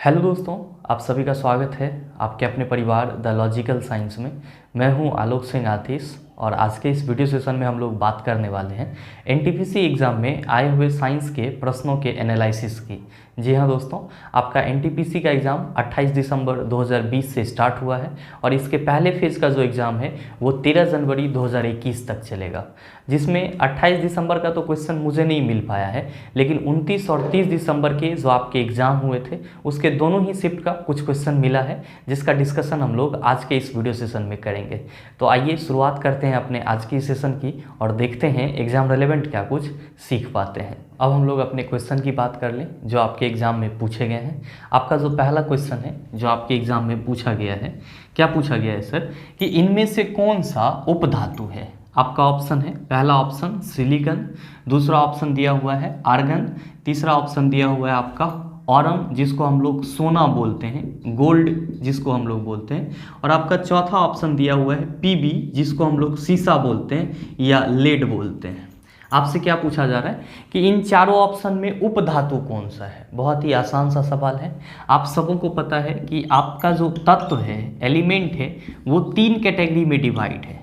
Hello दोस्तों, आप सभी का स्वागत है आपके अपने परिवार द लॉजिकल साइंस में। मैं हूं आलोक सिंह आतिश और आज के इस वीडियो सेशन में हम लोग बात करने वाले हैं एनटीपीसी एग्ज़ाम में आए हुए साइंस के प्रश्नों के एनालिसिस की। जी हाँ दोस्तों, आपका एनटीपीसी का एग्ज़ाम 28 दिसंबर 2020 से स्टार्ट हुआ है और इसके पहले फेज़ का जो एग्ज़ाम है वो 13 जनवरी 2021 तक चलेगा, जिसमें 28 दिसंबर का तो क्वेश्चन मुझे नहीं मिल पाया है, लेकिन 29 और 30 दिसंबर के जो आपके एग्ज़ाम हुए थे उसके दोनों ही शिफ्ट का कुछ क्वेश्चन मिला है, जिसका डिस्कशन हम लोग आज के इस वीडियो सेशन में करेंगे। तो आइए शुरुआत करते हैं अपने आज की सेशन की और देखते हैं एग्ज़ाम रेलेवेंट क्या कुछ सीख पाते हैं। अब हम लोग अपने क्वेश्चन की बात कर लें जो आपके एग्ज़ाम में पूछे गए हैं। आपका जो पहला क्वेश्चन है जो आपके एग्ज़ाम में पूछा गया है, क्या पूछा गया है सर कि इनमें से कौन सा उपधातु है। आपका ऑप्शन है, पहला ऑप्शन सिलिकॉन, दूसरा ऑप्शन दिया हुआ है आर्गन, तीसरा ऑप्शन दिया हुआ है आपका ऑरम जिसको हम लोग सोना बोलते हैं, गोल्ड जिसको हम लोग बोलते हैं, और आपका चौथा ऑप्शन दिया हुआ है पीबी जिसको हम लोग शीशा बोलते हैं या लेड बोलते हैं। आपसे क्या पूछा जा रहा है कि इन चारों ऑप्शन में उपधातु कौन सा है। बहुत ही आसान सा सवाल है। आप सबों को पता है कि आपका जो तत्व है, एलिमेंट है, वो 3 कैटेगरी में डिवाइड है।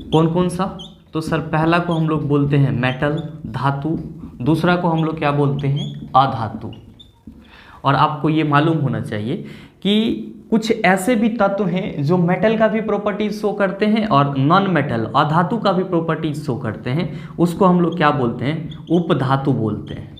कौन कौन सा? तो सर पहला को हम लोग बोलते हैं मेटल, धातु, दूसरा को हम लोग क्या बोलते हैं, अधातु। और आपको ये मालूम होना चाहिए कि कुछ ऐसे भी तत्व हैं जो मेटल का भी प्रॉपर्टीज शो करते हैं और नॉन मेटल अधातु का भी प्रॉपर्टीज शो करते हैं। उसको हम लोग क्या बोलते हैं, उपधातु बोलते हैं।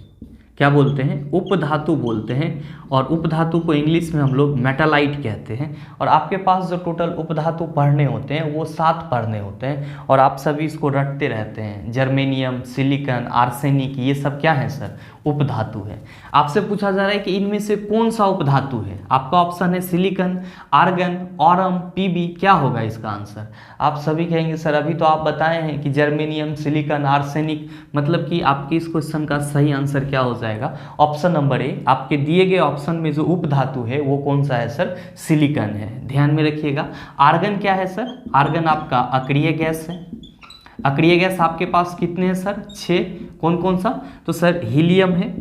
क्या बोलते हैं? उपधातु बोलते हैं। और उपधातु को इंग्लिश में हम लोग मेटालाइट कहते हैं। और आपके पास जो टोटल उपधातु पढ़ने होते हैं वो 7 पढ़ने होते हैं और आप सभी इसको रटते रहते हैं। जर्मेनियम, सिलिकॉन, आर्सेनिक, ये सब क्या है सर, उपधातु है। आपसे पूछा जा रहा है कि इनमें से कौन सा उपधातु है। आपका ऑप्शन है सिलिकॉन, आर्गन, ऑरम, पीबी। क्या होगा इसका आंसर? आप सभी कहेंगे सर अभी तो आप बताए हैं कि जर्मेनियम, सिलिकॉन, आर्सेनिक, मतलब कि आपके इस क्वेश्चन का सही आंसर क्या हो जाएगा, ऑप्शन नंबर ए। आपके दिए गए ऑप्शन में जो उपधातु है वो कौन सा है सर, सिलिकॉन है। ध्यान में रखिएगा। आर्गन क्या है सर? आर्गन आपका अक्रिय गैस है। अक्रिय गैस आपके पास कितने हैं सर? 6। कौन कौन सा? तो सर हीलियम है,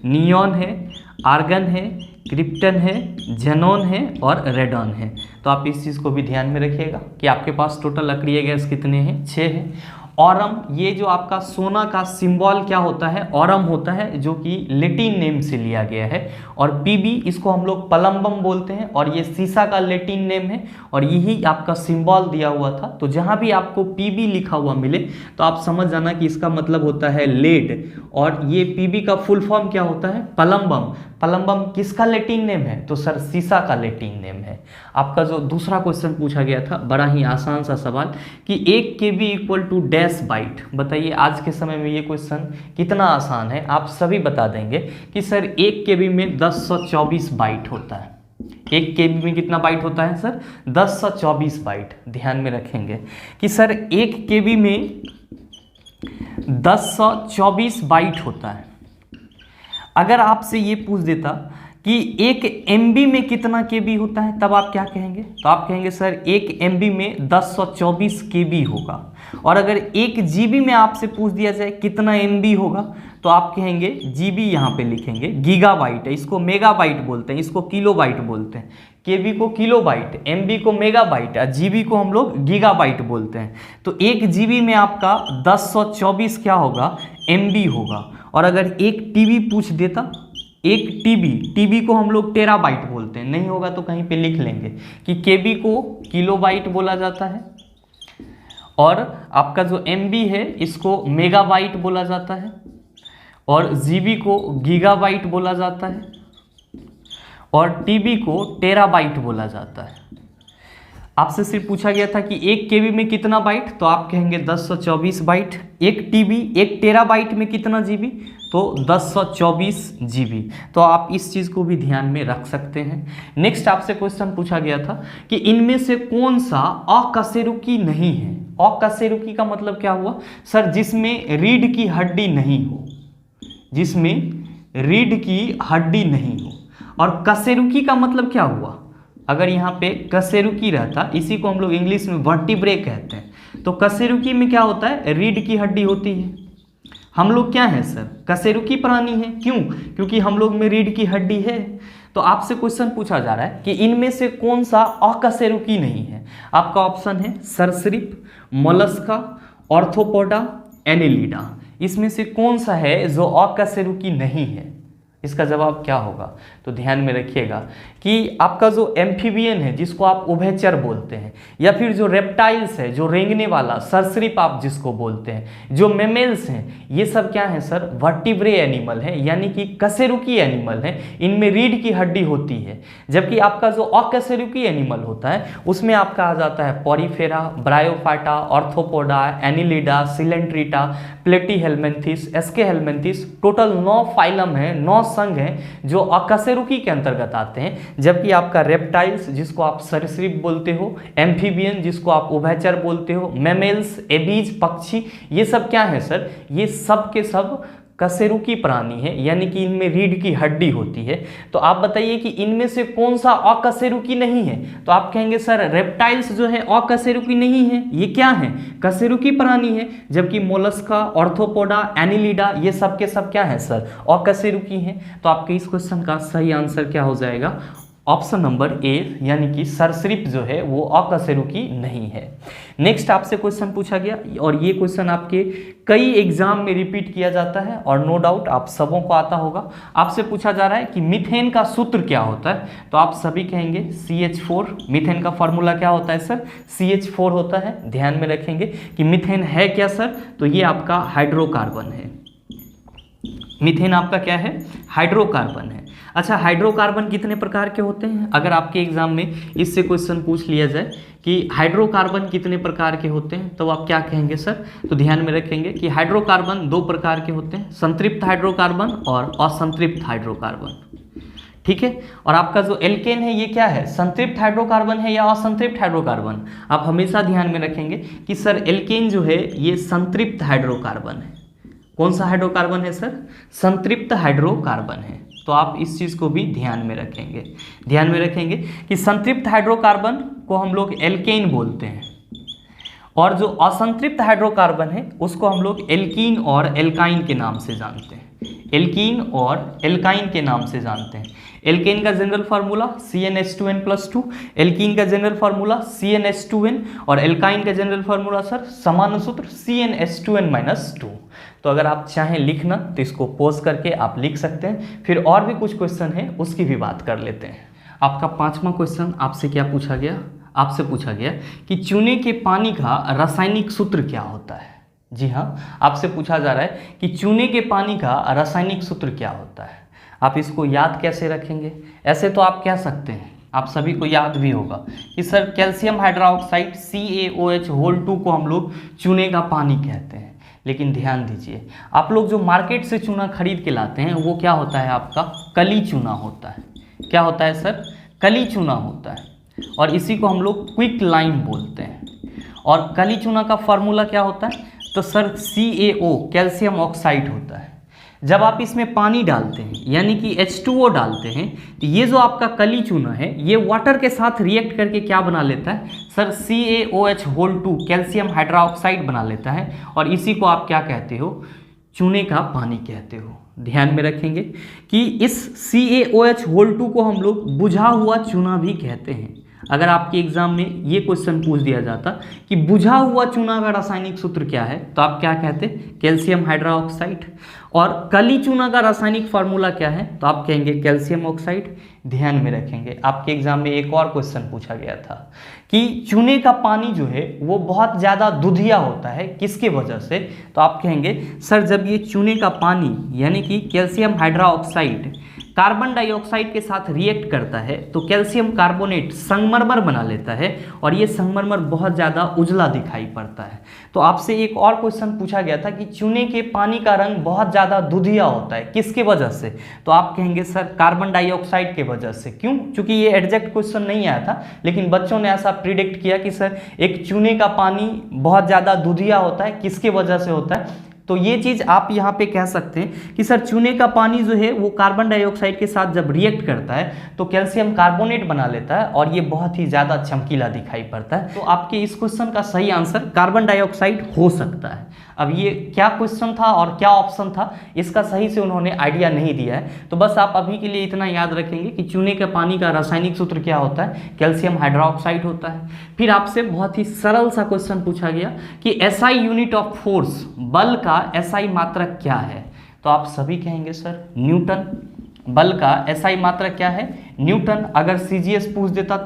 नियॉन है, आर्गन है, क्रिप्टन है, जेनॉन है और रेडॉन है। तो आप इस चीज़ को भी ध्यान में रखिएगा कि आपके पास टोटल अक्रिय गैस कितने हैं, 6 हैं। ऑरम, ये जो आपका सोना का सिंबल क्या होता है, ऑरम होता है, जो कि लैटिन नेम से लिया गया है। और पीबी, इसको हम लोग पलम्बम बोलते हैं और ये शीशा का लैटिन नेम है और यही आपका सिंबल दिया हुआ था। तो जहां भी आपको पीबी लिखा हुआ मिले तो आप समझ जाना कि इसका मतलब होता है लेड। और ये पीबी का फुल फॉर्म क्या होता है, पलम्बम। पलम्बम किसका लैटिन नेम है? तो सर शीशा का लैटिन नेम है। आपका जो दूसरा क्वेश्चन पूछा गया था, बड़ा ही आसान सा सवाल कि 1 KB equal to dash byte. बताइए आज के समय में ये क्वेश्चन कितना आसान है। आप सभी बता देंगे कि सर 1 KB में 1024 बाइट होता है। 1 KB में कितना बाइट होता है सर? 1024 बाइट। ध्यान में रखेंगे कि सर 1 KB में 1024 बाइट होता है। अगर आपसे ये पूछ देता कि 1 MB में कितना KB होता है, तब आप क्या कहेंगे? तो आप कहेंगे सर 1 MB में 1024 KB होगा। और अगर 1 GB में आपसे पूछ दिया जाए कितना MB होगा, तो आप कहेंगे GB यहाँ पे लिखेंगे, गीगाबाइट है। इसको मेगाबाइट बोलते हैं, इसको किलोबाइट बोलते हैं। KB को किलोबाइट, MB को मेगाबाइट और GB को हम लोग गीगाबाइट बोलते हैं। तो 1 GB में आपका 1024 क्या होगा, MB होगा। और अगर 1 TB पूछ देता, 1 TB को हम लोग टेराबाइट बोलते हैं। नहीं होगा तो कहीं पे लिख लेंगे कि KB को किलोबाइट बोला जाता है और आपका जो MB है इसको मेगाबाइट बोला जाता है और GB को गीगाबाइट बोला जाता है और TB को टेराबाइट बोला जाता है। आपसे सिर्फ पूछा गया था कि 1 KB में कितना बाइट, तो आप कहेंगे 1024 बाइट। 1 TB, 1 टेराबाइट में कितना GB, तो 1024 GB। तो आप इस चीज़ को भी ध्यान में रख सकते हैं। नेक्स्ट आपसे क्वेश्चन पूछा गया था कि इनमें से कौन सा अकशेरुकी नहीं है। अकशेरुकी का मतलब क्या हुआ सर? जिसमें रीढ़ की हड्डी नहीं हो, जिसमें रीढ़ की हड्डी नहीं हो। और कशेरुकी का मतलब क्या हुआ? अगर यहाँ पे कशेरुकी रहता, इसी को हम लोग इंग्लिश में वर्टिब्रे कहते हैं। तो कशेरुकी में क्या होता है, रीढ़ की हड्डी होती है। हम लोग क्या हैं सर, कशेरुकी प्राणी हैं। क्यों? क्योंकि हम लोग में रीढ़ की हड्डी है। तो आपसे क्वेश्चन पूछा जा रहा है कि इनमें से कौन सा अकशेरुकी नहीं है। आपका ऑप्शन है सरीसृप, मोलस्का, ऑर्थोपोडा, एनिलिडा। इसमें से कौन सा है जो अकशेरुकी नहीं है? इसका जवाब क्या होगा? तो ध्यान में रखिएगा कि आपका जो एम्फीबियन है जिसको आप उभयचर बोलते हैं, या फिर जो रेप्टाइल्स है जो रेंगने वाला सरीसृप आप जिसको बोलते हैं, जो मेमेल्स हैं, ये सब क्या है सर, वर्टिब्रे एनिमल है, यानी कि कशेरुकी एनिमल है। इनमें रीढ़ की हड्डी होती है। जबकि आपका जो अकशेरुकी एनिमल होता है उसमें आपका आ जाता है Porifera, Bryophyta, Arthropoda, Annelida, Coelenterata, Platyhelminthes, Aschelminthes. Total 9 phylum है, 9 संघ हैं जो अकशेरुकी के अंतर्गत आते हैं। जबकि आपका रेप्टाइल्स जिसको आप सरीसृप बोलते हो, एम्फीबियन जिसको आप उभयचर बोलते हो, मैमेल्स, एबीज पक्षी, ये सब क्या है सर, ये सब के सब कशेरुकी प्राणी है, यानी कि इनमें रीढ़ की हड्डी होती है। तो आप बताइए कि इनमें से कौन सा अकशेरुकी नहीं है? तो आप कहेंगे सर रेप्टाइल्स जो है अकशेरुकी नहीं है, ये क्या है, कशेरुकी प्राणी है। जबकि मोलस्का, ऑर्थोपोडा, एनिलिडा, ये सब के सब क्या है सर, अकशेरुकी हैं। तो आपके इस क्वेश्चन का सही आंसर क्या हो जाएगा? ऑप्शन नंबर ए, यानी कि सरीसृप जो है वो अकशेरुकी नहीं है। नेक्स्ट आपसे क्वेश्चन पूछा गया, और ये क्वेश्चन आपके कई एग्जाम में रिपीट किया जाता है और नो डाउट आप सबों को आता होगा। आपसे पूछा जा रहा है कि मीथेन का सूत्र क्या होता है? तो आप सभी कहेंगे CH4। मीथेन का फॉर्मूला क्या होता है सर? CH4 होता है। ध्यान में रखेंगे कि मीथेन है क्या सर, तो ये आपका हाइड्रोकार्बन है। मीथेन आपका क्या है? हाइड्रोकार्बन है। अच्छा, हाइड्रोकार्बन कितने प्रकार के होते हैं? अगर आपके एग्जाम में इससे क्वेश्चन पूछ लिया जाए कि हाइड्रोकार्बन कितने प्रकार के होते हैं, तो आप क्या कहेंगे सर? तो ध्यान में रखेंगे कि हाइड्रोकार्बन 2 प्रकार के होते हैं, संतृप्त हाइड्रोकार्बन और असंतृप्त हाइड्रोकार्बन। ठीक है। और आपका जो एल्केन है ये क्या है, संतृप्त हाइड्रोकार्बन है या असंतृप्त हाइड्रोकार्बन? आप हमेशा ध्यान में रखेंगे कि सर एल्केन जो है ये संतृप्त हाइड्रोकार्बन है। कौन सा हाइड्रोकार्बन है सर? संतृप्त हाइड्रोकार्बन है। तो आप इस चीज को भी ध्यान में रखेंगे। ध्यान में रखेंगे कि संतृप्त हाइड्रोकार्बन को हम लोग एल्केन बोलते हैं, और जो असंतृप्त हाइड्रोकार्बन है उसको हम लोग एल्कीन और एल्काइन के नाम से जानते हैं। एल्कीन और एल्काइन के नाम से जानते हैं। एल्केन का जनरल फार्मूला CnH2n+2, एल्कीन का जनरल फार्मूला CnH2n, और एल्काइन का जनरल फार्मूला सर समान सूत्र CnH2n-2। तो अगर आप चाहें लिखना तो इसको पॉज करके आप लिख सकते हैं। फिर और भी कुछ क्वेश्चन है उसकी भी बात कर लेते हैं। आपका 5वां क्वेश्चन आपसे क्या पूछा गया? आपसे पूछा गया कि चूने के पानी का रासायनिक सूत्र क्या होता है। जी हाँ, आपसे पूछा जा रहा है कि चूने के पानी का रासायनिक सूत्र क्या होता है। आप इसको याद कैसे रखेंगे? ऐसे तो आप कह सकते हैं, आप सभी को याद भी होगा कि सर कैल्शियम हाइड्रोक्साइड CaOH2 को हम लोग चूने का पानी कहते हैं। लेकिन ध्यान दीजिए, आप लोग जो मार्केट से चूना खरीद के लाते हैं वो क्या होता है, आपका कली चूना होता है। क्या होता है सर? कली चूना होता है, और इसी को हम लोग क्विक लाइम बोलते हैं। और कली चूना का फॉर्मूला क्या होता है? तो सर CaO कैल्शियम ऑक्साइड होता है। जब आप इसमें पानी डालते हैं यानी कि H2O डालते हैं, तो ये जो आपका कली चूना है ये वाटर के साथ रिएक्ट करके क्या बना लेता है सर? CaOH2 कैल्शियम हाइड्रोक्साइड बना लेता है, और इसी को आप क्या कहते हो? चूने का पानी कहते हो। ध्यान में रखेंगे कि इस CaOH2 को हम लोग बुझा हुआ चूना भी कहते हैं। अगर आपके एग्जाम में ये क्वेश्चन पूछ दिया जाता कि बुझा हुआ चूना का रासायनिक सूत्र क्या है, तो आप क्या कहते? Calcium hydroxide. और कली चूना का रासायनिक फार्मूला क्या है, तो आप कहेंगे कैल्शियम ऑक्साइड। ध्यान में रखेंगे, आपके एग्जाम में एक और क्वेश्चन पूछा गया था कि चूने का पानी जो है वो बहुत ज़्यादा दुधिया होता है, किसके वजह से? तो आप कहेंगे सर जब ये चूने का पानी यानी कि कैल्शियम हाइड्रोक्साइड कार्बन डाइऑक्साइड के साथ रिएक्ट करता है तो कैल्शियम कार्बोनेट संगमरमर बना लेता है, और ये संगमरमर बहुत ज़्यादा उजला दिखाई पड़ता है। तो आपसे एक और क्वेश्चन पूछा गया था कि चूने के पानी का रंग बहुत ज़्यादा दुधिया होता है, किसके वजह से? तो आप कहेंगे सर कार्बन डाइऑक्साइड के वजह से। क्यों? क्योंकि ये एग्जैक्ट क्वेश्चन नहीं आया था, लेकिन बच्चों ने ऐसा प्रिडिक्ट किया कि सर एक चूने का पानी बहुत ज़्यादा दुधिया होता है, किसके वजह से होता है? तो ये चीज़ आप यहाँ पे कह सकते हैं कि सर चूने का पानी जो है वो कार्बन डाइऑक्साइड के साथ जब रिएक्ट करता है तो कैल्शियम कार्बोनेट बना लेता है और ये बहुत ही ज़्यादा चमकीला दिखाई पड़ता है। तो आपके इस क्वेश्चन का सही आंसर कार्बन डाइऑक्साइड हो सकता है। अब ये क्या क्वेश्चन था और क्या ऑप्शन था, इसका सही से उन्होंने आइडिया नहीं दिया है। तो बस आप अभी के लिए इतना याद रखेंगे कि चूने के पानी का रासायनिक सूत्र क्या होता है, कैल्शियम हाइड्रोक्साइड होता है। फिर आपसे बहुत ही सरल सा क्वेश्चन पूछा गया कि एसआई यूनिट ऑफ फोर्स, बल का एसआई मात्रक क्या है। तो आप सभी कहेंगे सर न्यूटन। बल का एसआई मात्रक क्या है, न्यूटन। अगर सीजीएस पूछ देता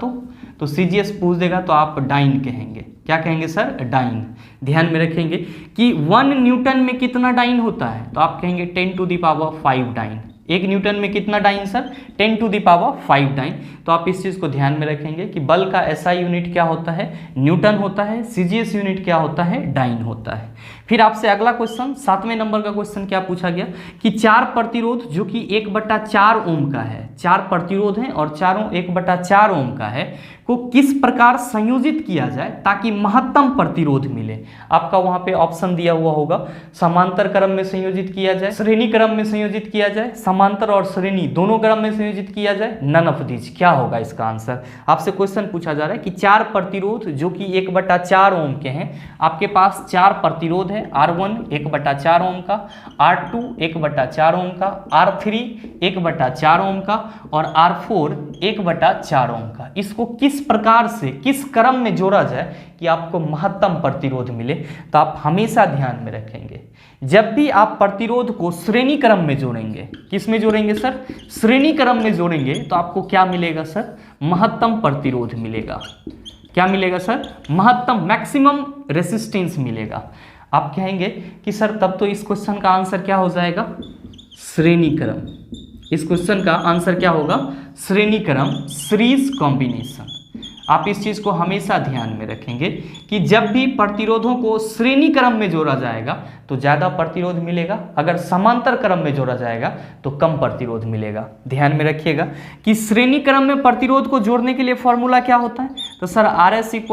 तो सीजीएस पूछ देगा तो आप डाइन कहेंगे। क्या कहेंगे सर, डाइन। ध्यान में रखेंगे कि 1 न्यूटन में कितना डाइन होता है, तो आप कहेंगे 10 to the power 5 dyne. 1 newton में कितना dyne sir, 10 to the power 5 dyne. तो आप इस चीज़ को ध्यान में रखेंगे कि बल का एसआई यूनिट क्या होता है, न्यूटन होता है। सीजीएस यूनिट क्या होता है, डाइन होता है। फिर आपसे अगला क्वेश्चन 7वें नंबर का क्वेश्चन क्या पूछा गया कि 4 प्रतिरोध जो कि 1/4 ओम का है, 4 प्रतिरोध हैं और चारों 1/4 ओम का है, को किस प्रकार संयोजित किया जाए ताकि महत्तम प्रतिरोध मिले। आपका वहां पे ऑप्शन दिया हुआ होगा, समांतर क्रम में संयोजित किया जाए, श्रेणी क्रम में संयोजित किया जाए, समांतर और श्रेणी दोनों क्रम में संयोजित किया जाए, नन ऑफ दीज। क्या होगा इसका आंसर। आपसे क्वेश्चन पूछा जा रहा है कि 4 प्रतिरोध जो कि 1/4 ओम के हैं, आपके पास 4 प्रतिरोध है, R1 1/4 ओम का, R2 1/4 ओम का, R3 1/4 ओम का और R4 1/4 ओम का। इसको किस प्रकार से, किस क्रम में जोड़ा जाए कि आपको महत्तम प्रतिरोध मिले। तो आप हमेशा ध्यान में रखेंगे जब भी आप प्रतिरोध को श्रेणी क्रम में जोड़ेंगे, किस में जोड़ेंगे सर, श्रेणी क्रम में जोड़ेंगे, तो आपको क्या मिलेगा सर, महत्तम प्रतिरोध मिलेगा। क्या मिलेगा सर, महत्तम, मैक्सिमम रेसिस्टेंस मिलेगा। आप कहेंगे कि सर तब तो इस क्वेश्चन का आंसर क्या हो जाएगा, श्रेणी क्रम। इस क्वेश्चन का आंसर क्या होगा, श्रेणी क्रम, सीरीज कॉम्बिनेशन। आप इस चीज को हमेशा ध्यान में रखेंगे कि जब भी प्रतिरोधों को श्रेणी क्रम में जोड़ा जाएगा तो ज्यादा प्रतिरोध मिलेगा, अगर समांतर क्रम में जोड़ा जाएगा तो कम प्रतिरोध मिलेगा। ध्यान में रखिएगा कि श्रेणी क्रम में प्रतिरोध को जोड़ने के लिए फॉर्मूला क्या होता है, तो sir RS =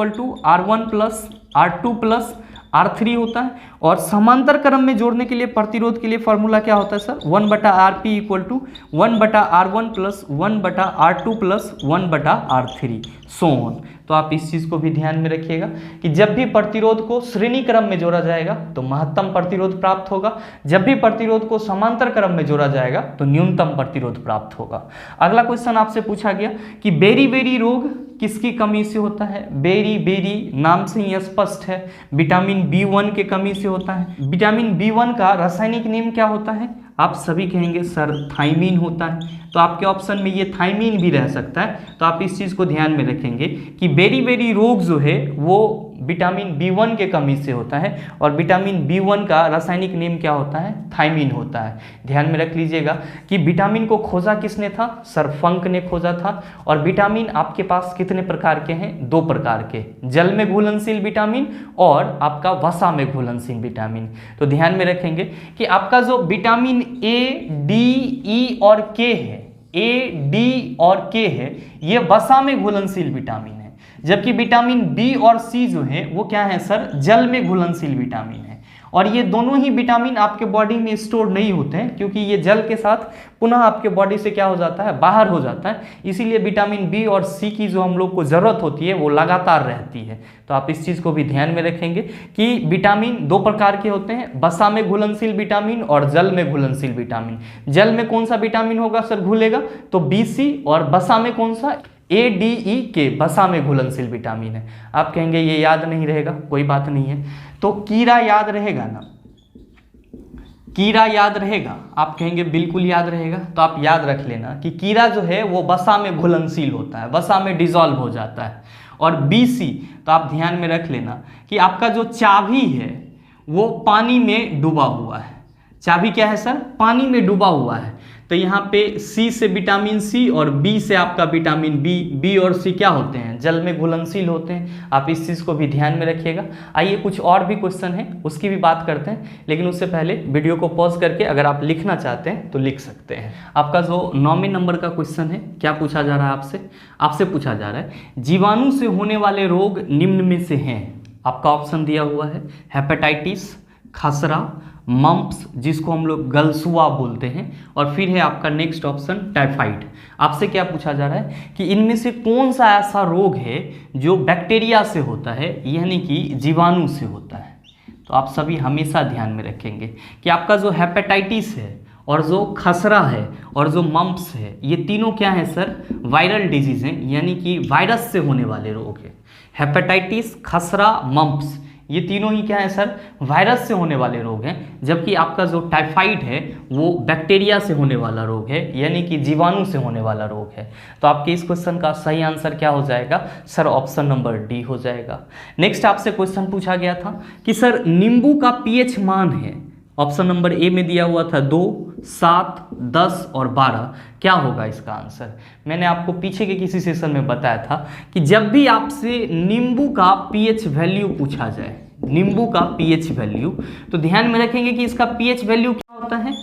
R1 + R2 + R3 होता है। और समांतर क्रम में जोड़ने के लिए प्रतिरोध के लिए फॉर्मूला क्या होता है sir, 1/Rp = 1/R1 + 1/R2 + 1/R3 so on. तो आप इस चीज़ को भी ध्यान में रखिएगा कि जब भी प्रतिरोध को श्रेणी क्रम में जोड़ा जाएगा तो महत्तम प्रतिरोध प्राप्त होगा, जब भी प्रतिरोध को समांतर क्रम में जोड़ा जाएगा तो न्यूनतम प्रतिरोध प्राप्त होगा। अगला क्वेश्चन आपसे पूछा गया कि बेरी रोग किसकी कमी से होता है। बेरी नाम से ही स्पष्ट है, विटामिन B1 के कमी से होता है। विटामिन B1 का रासायनिक नेम क्या होता है, आप सभी कहेंगे सर थाइमीन होता है। तो आपके ऑप्शन में ये थाइमीन भी रह सकता है। तो आप इस चीज़ को ध्यान में रखेंगे कि बेरी रोग जो है वो विटामिन B1 के कमी से होता है और विटामिन B1 का रासायनिक नेम क्या होता है, थाइमीन होता है। ध्यान में रख लीजिएगा कि विटामिन को खोजा किसने था, सर फंक ने खोजा था। और विटामिन आपके पास कितने प्रकार के हैं, 2 प्रकार के, जल में घुलनशील विटामिन और आपका वसा में घुलनशील विटामिन। तो ध्यान में रखेंगे कि आपका जो विटामिन A, D, E और K है, A, D और K है, ये वसा में घुलनशील विटामिन है। जबकि विटामिन बी और सी जो है वो क्या है सर, जल में घुलनशील विटामिन है। और ये दोनों ही विटामिन आपके बॉडी में स्टोर नहीं होते हैं क्योंकि ये जल के साथ पुनः आपके बॉडी से क्या हो जाता है, बाहर हो जाता है। इसीलिए विटामिन बी और सी की जो हम लोग को ज़रूरत होती है वो लगातार रहती है। तो आप इस चीज़ को भी ध्यान में रखेंगे कि विटामिन 2 प्रकार के होते हैं, वसा में घुलनशील विटामिन और जल में घुलनशील विटामिन। जल में कौन सा विटामिन होगा सर घुलेगा, तो BC, और वसा में कौन सा, ADEK, वसा में घुलनशील विटामिन है। आप कहेंगे ये याद नहीं रहेगा, कोई बात नहीं है। तो कीड़ा याद रहेगा ना, कीड़ा याद रहेगा, आप कहेंगे बिल्कुल याद रहेगा। तो आप याद रख लेना कि कीड़ा जो है वो वसा में घुलनशील होता है, वसा में डिजॉल्व हो जाता है। और BC, तो आप ध्यान में रख लेना कि आपका जो चाबी है वो पानी में डूबा हुआ है। चाबी क्या है सर, पानी में डूबा हुआ है। तो यहाँ पे C से विटामिन C और B से आपका विटामिन B और C क्या होते हैं, जल में घुलनशील होते हैं। आप इस चीज़ को भी ध्यान में रखिएगा। आइए कुछ और भी क्वेश्चन है उसकी भी बात करते हैं, लेकिन उससे पहले वीडियो को पॉज करके अगर आप लिखना चाहते हैं तो लिख सकते हैं। आपका जो 9वें नंबर का क्वेश्चन है, क्या पूछा जा रहा है आपसे पूछा जा रहा है जीवाणु से होने वाले रोग निम्न में से हैं। आपका ऑप्शन दिया हुआ है हेपेटाइटिस, खसरा, मम्प्स जिसको हम लोग गलसुआ बोलते हैं, और फिर है आपका नेक्स्ट ऑप्शन टाइफाइड। आपसे क्या पूछा जा रहा है कि इनमें से कौन सा ऐसा रोग है जो बैक्टीरिया से होता है, यानी कि जीवाणु से होता है। तो आप सभी हमेशा ध्यान में रखेंगे कि आपका जो हेपेटाइटिस है और जो खसरा है और जो मम्प्स है, ये तीनों क्या है सर, वायरल डिजीज हैं, यानी कि वायरस से होने वाले रोग हैं। हेपेटाइटिस, खसरा, मम्प्स, ये तीनों ही क्या है सर, वायरस से होने वाले रोग हैं, जबकि आपका जो टाइफाइड है वो बैक्टीरिया से होने वाला रोग है, यानी कि जीवाणु से होने वाला रोग है। तो आपके इस क्वेश्चन का सही आंसर क्या हो जाएगा सर, ऑप्शन नंबर डी हो जाएगा। नेक्स्ट आपसे क्वेश्चन पूछा गया था कि सर नींबू का पीएच मान है, ऑप्शन नंबर ए में दिया हुआ था 2, 7, 10 और 12, क्या होगा इसका आंसर। मैंने आपको पीछे के किसी सेशन में बताया था कि जब भी आपसे नींबू का पीएच वैल्यू पूछा जाए, नींबू का पीएच वैल्यू, तो ध्यान में रखेंगे कि इसका पीएच वैल्यू क्या होता है,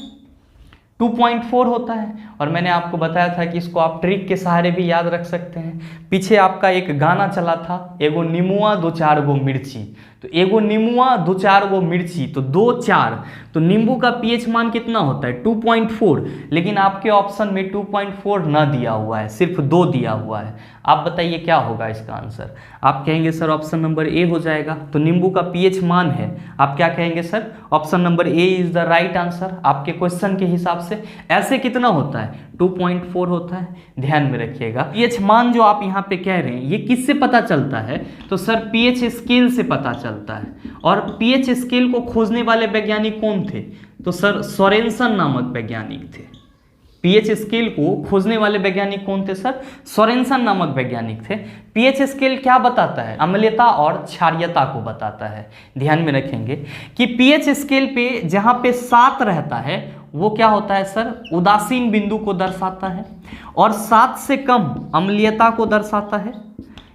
2.4 होता है। और मैंने आपको बताया था कि इसको आप ट्रिक के सहारे भी याद रख सकते हैं। पीछे आपका एक गाना चला था, एगो नीमुआ 2-4 गो मिर्ची, तो एगो नीमुआ 2-4 गो मिर्ची, तो 2-4, तो नींबू का पीएच मान कितना होता है 2.4, लेकिन आपके ऑप्शन में 2.4 ना दिया हुआ है, सिर्फ 2 दिया हुआ है। आप बताइए क्या होगा इसका आंसर। आप कहेंगे सर ऑप्शन नंबर ए हो जाएगा, तो नींबू का पीएच मान है, आप क्या कहेंगे sir, option number A is the right answer आपके क्वेश्चन के हिसाब से। ऐसे कितना होता है 2.4 होता है, ध्यान में रखिएगा। पीएच मान जो आप यहाँ पे कह रहे हैं ये किससे पता चलता है, तो सर पीएच स्केल से पता चलता है। और पीएच स्केल को खोजने वाले वैज्ञानिक कौन थे, तो सर सोरेनसन नामक वैज्ञानिक थे। पीएच स्केल को खोजने वाले वैज्ञानिक कौन थे सर, सोरेनसन नामक वैज्ञानिक थे। पीएच स्केल क्या बताता है, अम्लीयता और क्षारीयता को बताता है। ध्यान में रखेंगे कि पीएच स्केल पे जहां पे 7 रहता है वो क्या होता है सर, उदासीन बिंदु को दर्शाता है, और 7 से कम अम्लीयता को दर्शाता है,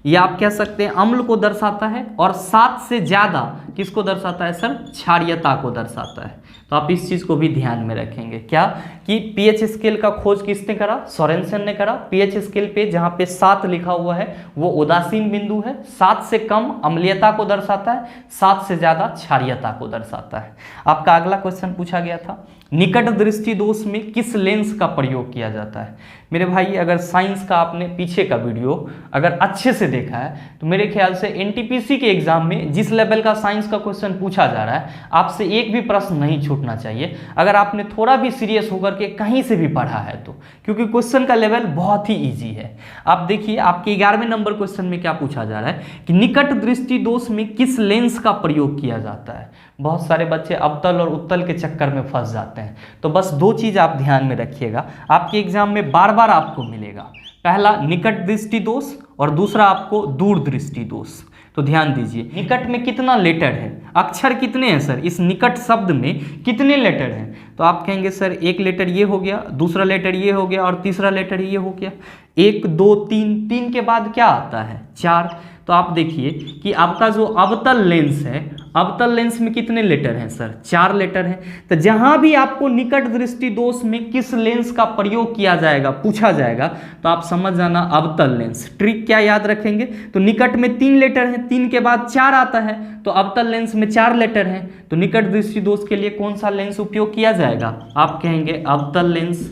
या आप कह सकते हैं अम्ल को दर्शाता है, और 7 से ज्यादा किसको दर्शाता है सर, क्षारीयता को दर्शाता है। तो आप इस चीज को भी ध्यान में रखेंगे क्या, कि पीएच स्केल का खोज किसने करा, सोरेनसन ने करा। पीएच स्केल पे जहां पे 7 लिखा हुआ है वो उदासीन बिंदु है, 7 से कम अम्लीयता को दर्शाता है, 7 से ज्यादा क्षारीयता को दर्शाता है। आपका अगला क्वेश्चन पूछा गया था, निकट दृष्टि दोष में किस लेंस का प्रयोग किया जाता है। मेरे भाई अगर साइंस का आपने पीछे का वीडियो अगर अच्छे से देखा है तो मेरे ख्याल से एनटीपीसी के एग्जाम में जिस लेवल का साइंस का क्वेश्चन पूछा जा रहा है आपसे एक भी प्रश्न नहीं छूटना चाहिए, अगर आपने थोड़ा भी सीरियस होकर के कहीं से भी पढ़ा है तो, क्योंकि क्वेश्चन का लेवल बहुत ही ईजी है। आप देखिए आपके 11वें नंबर क्वेश्चन में क्या पूछा जा रहा है कि निकट दृष्टि दोष में किस लेंस का प्रयोग किया जाता है। बहुत सारे बच्चे अवतल और उत्तल के चक्कर में फंस जाते हैं, तो बस 2 चीज आप ध्यान में रखिएगा, आपके एग्जाम में बार बार आपको मिलेगा। पहला निकट दृष्टि दोष और दूसरा आपको दूर दृष्टि दोष। तो ध्यान दीजिए निकट में कितना लेटर है, अक्षर कितने हैं सर, इस निकट शब्द में कितने लेटर हैं। तो आप कहेंगे सर एक लेटर ये हो गया, दूसरा लेटर ये हो गया और तीसरा लेटर ये हो गया। 1 2 3, 3 के बाद क्या आता है 4। तो आप देखिए कि आपका जो अवतल लेंस है, अवतल लेंस में कितने लेटर हैं सर, 4 लेटर हैं। तो जहां भी आपको निकट दृष्टि दोष में किस लेंस का प्रयोग किया जाएगा पूछा जाएगा तो आप समझ जाना अवतल लेंस। ट्रिक क्या याद रखेंगे, तो निकट में 3 लेटर हैं, 3 के बाद 4 आता है, तो अवतल लेंस में 4 लेटर हैं, तो निकट दृष्टि दोष के लिए कौन सा लेंस उपयोग किया जाएगा, आप कहेंगे अवतल लेंस।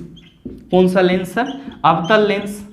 कौन सा लेंस सर, अवतल लेंस।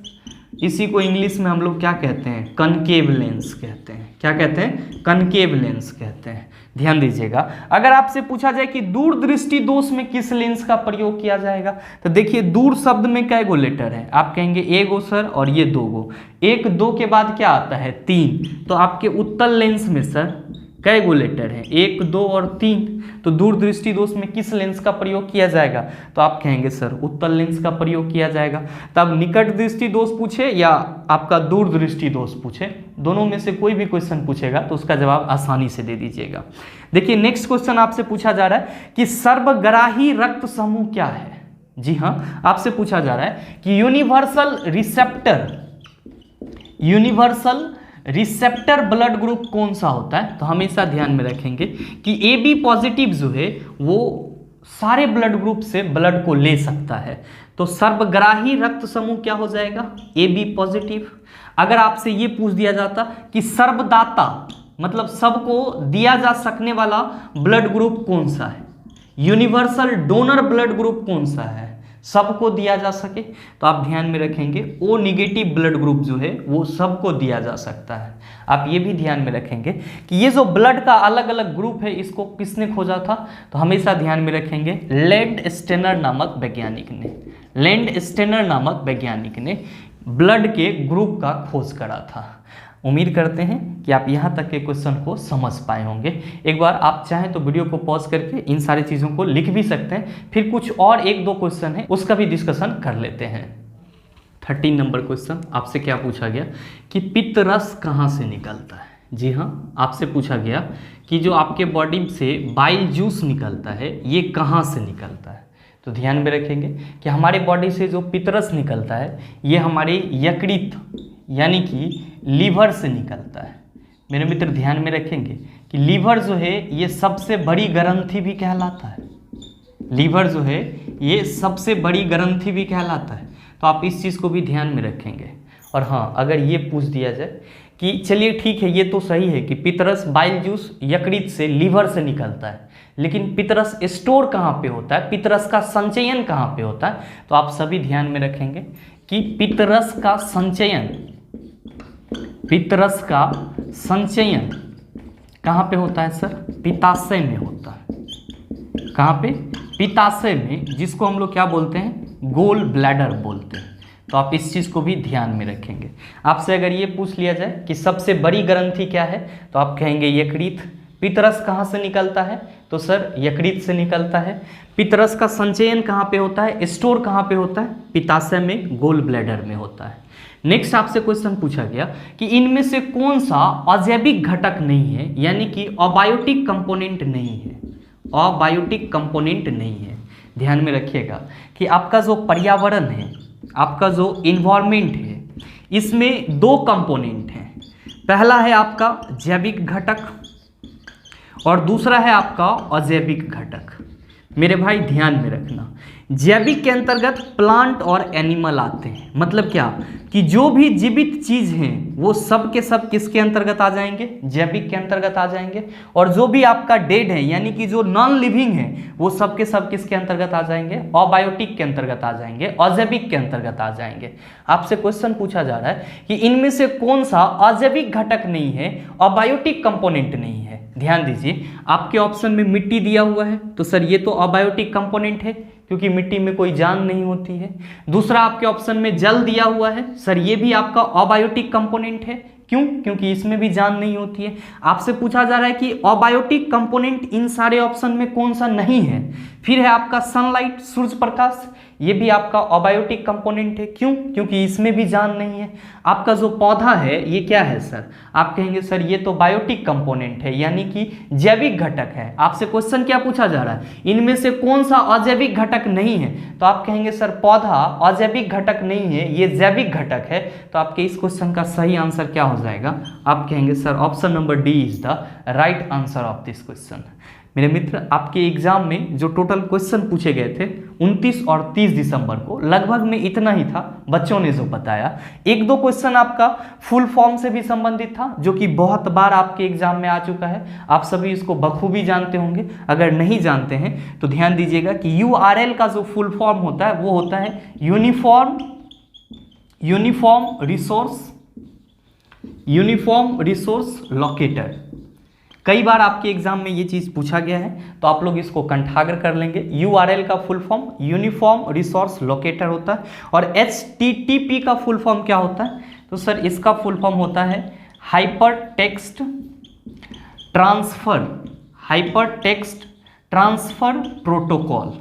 इसी को इंग्लिश में हम लोग क्या कहते हैं, कनकेव लेंस कहते हैं। क्या कहते हैं, कनकेव लेंस कहते हैं। ध्यान दीजिएगा अगर आपसे पूछा जाए कि दूर दृष्टि दोष में किस लेंस का प्रयोग किया जाएगा, तो देखिए दूर शब्द में कै गो लेटर है, आप कहेंगे 1 गो सर और ये 2 गो। 1 2 के बाद क्या आता है 3, तो आपके उत्तल लेंस में सर कै गो लेटर है, 1 2 और 3। तो दूर दृष्टि दोष में किस लेंस का प्रयोग किया जाएगा, तो आप कहेंगे सर उत्तल लेंस का प्रयोग किया जाएगा। तब निकट दृष्टि दोष पूछे या आपका दूर दृष्टि दोष पूछे, दोनों में से कोई भी क्वेश्चन पूछेगा तो उसका जवाब आसानी से दे दीजिएगा। देखिए नेक्स्ट क्वेश्चन आपसे पूछा जा रहा है कि सर्वग्राही रक्त समूह क्या है। जी हाँ, आपसे पूछा जा रहा है कि यूनिवर्सल रिसेप्टर ब्लड ग्रुप कौन सा होता है। तो हमेशा ध्यान में रखेंगे कि AB पॉजिटिव जो है वो सारे ब्लड ग्रुप से ब्लड को ले सकता है, तो सर्वग्राही रक्त समूह क्या हो जाएगा, AB पॉजिटिव। अगर आपसे ये पूछ दिया जाता कि सर्वदाता मतलब सबको दिया जा सकने वाला ब्लड ग्रुप कौन सा है, यूनिवर्सल डोनर ब्लड ग्रुप कौन सा है, सबको दिया जा सके, तो आप ध्यान में रखेंगे ओ निगेटिव ब्लड ग्रुप जो है वो सबको दिया जा सकता है। आप ये भी ध्यान में रखेंगे कि ये जो ब्लड का अलग अलग ग्रुप है इसको किसने खोजा था, तो हमेशा ध्यान में रखेंगे लैंड स्टेनर नामक वैज्ञानिक ने, लैंड स्टेनर नामक वैज्ञानिक ने ब्लड के ग्रुप का खोज करा था। उम्मीद करते हैं कि आप यहाँ तक के क्वेश्चन को समझ पाए होंगे। एक बार आप चाहें तो वीडियो को पॉज करके इन सारी चीज़ों को लिख भी सकते हैं, फिर कुछ और एक दो क्वेश्चन है उसका भी डिस्कशन कर लेते हैं। 13 नंबर क्वेश्चन आपसे क्या पूछा गया कि पित्तरस कहाँ से निकलता है। जी हाँ, आपसे पूछा गया कि जो आपके बॉडी से बाइल जूस निकलता है ये कहाँ से निकलता है। तो ध्यान में रखेंगे कि हमारे बॉडी से जो पित्तरस निकलता है ये हमारे यकृत यानी कि लीवर से निकलता है। मेरे मित्र ध्यान में रखेंगे कि लीवर जो है ये सबसे बड़ी ग्रंथि भी कहलाता है, लीवर जो है ये सबसे बड़ी ग्रंथि भी कहलाता है। तो आप इस चीज़ को भी ध्यान में रखेंगे। और हाँ, अगर ये पूछ दिया जाए कि चलिए ठीक है ये तो सही है कि पित्तरस बाइल जूस यकृत से लीवर से निकलता है, लेकिन पित्तरस स्टोर कहाँ पे होता है, पित्तरस का संचयन कहाँ पे होता है, तो आप सभी ध्यान में रखेंगे कि पित्तरस का संचयन, पित्तरस का संचयन कहाँ पे होता है सर, पित्ताशय में होता है। कहाँ पे, पित्ताशय में, जिसको हम लोग क्या बोलते हैं, गोल ब्लैडर बोलते हैं। तो आप इस चीज़ को भी ध्यान में रखेंगे। आपसे अगर ये पूछ लिया जाए कि सबसे बड़ी ग्रंथि क्या है, तो आप कहेंगे यकृत। पित्तरस कहाँ से निकलता है, तो सर यकृत से निकलता है। पित्तरस का संचयन कहाँ पे होता है, स्टोर कहाँ पे होता है, पित्ताशय में, गोल ब्लैडर में होता है। नेक्स्ट आपसे क्वेश्चन पूछा गया कि इनमें से कौन सा अजैविक घटक नहीं है, यानी कि अबायोटिक कंपोनेंट नहीं है, अबायोटिक कंपोनेंट नहीं है। ध्यान में रखिएगा कि आपका जो पर्यावरण है, आपका जो इन्वायरमेंट है, इसमें दो कंपोनेंट हैं। पहला है आपका जैविक घटक और दूसरा है आपका अजैविक घटक। मेरे भाई ध्यान में रखना, जैविक के अंतर्गत प्लांट और एनिमल आते हैं। मतलब क्या कि जो भी जीवित चीज हैं वो सब के सब किसके अंतर्गत आ जाएंगे, जैविक के अंतर्गत आ जाएंगे। और जो भी आपका डेड है यानी कि जो नॉन लिविंग है वो सब के सब किसके अंतर्गत आ जाएंगे, अबायोटिक के अंतर्गत आ जाएंगे, अजैविक के अंतर्गत आ जाएंगे। आपसे क्वेश्चन पूछा जा रहा है कि इनमें से कौन सा अजैविक घटक नहीं है, अबायोटिक कंपोनेंट नहीं है। ध्यान दीजिए, आपके ऑप्शन में मिट्टी दिया हुआ है, तो सर ये तो अबायोटिक कंपोनेंट है क्योंकि मिट्टी में कोई जान नहीं होती है। दूसरा आपके ऑप्शन में जल दिया हुआ है, सर ये भी आपका अबायोटिक कंपोनेंट है। क्यों, क्योंकि इसमें भी जान नहीं होती है। आपसे पूछा जा रहा है कि अबायोटिक कंपोनेंट इन सारे ऑप्शन में कौन सा नहीं है। फिर है आपका सनलाइट, सूर्य प्रकाश, ये भी आपका अबायोटिक कंपोनेंट है। क्यों, क्योंकि इसमें भी जान नहीं है। आपका जो पौधा है ये क्या है सर, आप कहेंगे सर ये तो बायोटिक कंपोनेंट है यानी कि जैविक घटक है। आपसे क्वेश्चन क्या पूछा जा रहा है, इनमें से कौन सा अजैविक घटक नहीं है, तो आप कहेंगे सर पौधा अजैविक घटक नहीं है, ये जैविक घटक है। तो आपके इस क्वेश्चन का सही आंसर क्या हो जाएगा, आप कहेंगे sir option number D is the right answer of this question. मेरे मित्र, आपके एग्जाम में जो टोटल क्वेश्चन पूछे गए थे 29 और 30 दिसंबर को, लगभग में इतना ही था बच्चों ने जो बताया। एक दो क्वेश्चन आपका फुल फॉर्म से भी संबंधित था जो कि बहुत बार आपके एग्जाम में आ चुका है। आप सभी इसको बखूबी जानते होंगे। अगर नहीं जानते हैं तो ध्यान दीजिएगा कि URL का जो फुल फॉर्म होता है वो होता है यूनिफॉर्म रिसोर्स लोकेटर। कई बार आपके एग्जाम में ये चीज पूछा गया है तो आप लोग इसको कंठाग्र कर लेंगे। URL का full form uniform resource locator होता है। और HTTP का फुल फॉर्म क्या होता है, तो सर इसका फुल फॉर्म होता है हाइपर टेक्स्ट ट्रांसफर प्रोटोकॉल।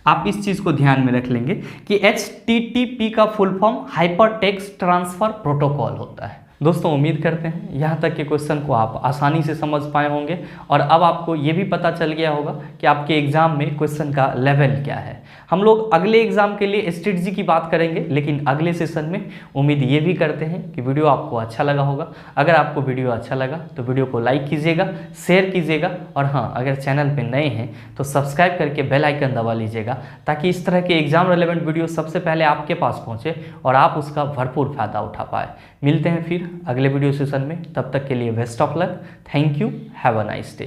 आप इस चीज को ध्यान में रख लेंगे कि HTTP का full form hyper text transfer protocol होता है। दोस्तों, उम्मीद करते हैं यहाँ तक के क्वेश्चन को आप आसानी से समझ पाए होंगे और अब आपको ये भी पता चल गया होगा कि आपके एग्जाम में क्वेश्चन का लेवल क्या है। हम लोग अगले एग्जाम के लिए स्ट्रेटजी की बात करेंगे, लेकिन अगले सेशन में। उम्मीद ये भी करते हैं कि वीडियो आपको अच्छा लगा होगा। अगर आपको वीडियो अच्छा लगा तो वीडियो को लाइक कीजिएगा, शेयर कीजिएगा और हाँ, अगर चैनल पर नए हैं तो सब्सक्राइब करके बेल आइकन दबा लीजिएगा ताकि इस तरह के एग्जाम रिलेवेंट वीडियो सबसे पहले आपके पास पहुँचे और आप उसका भरपूर फायदा उठा पाए। मिलते हैं फिर अगले वीडियो सेशन में, तब तक के लिए best of luck. Thank you, have a nice day.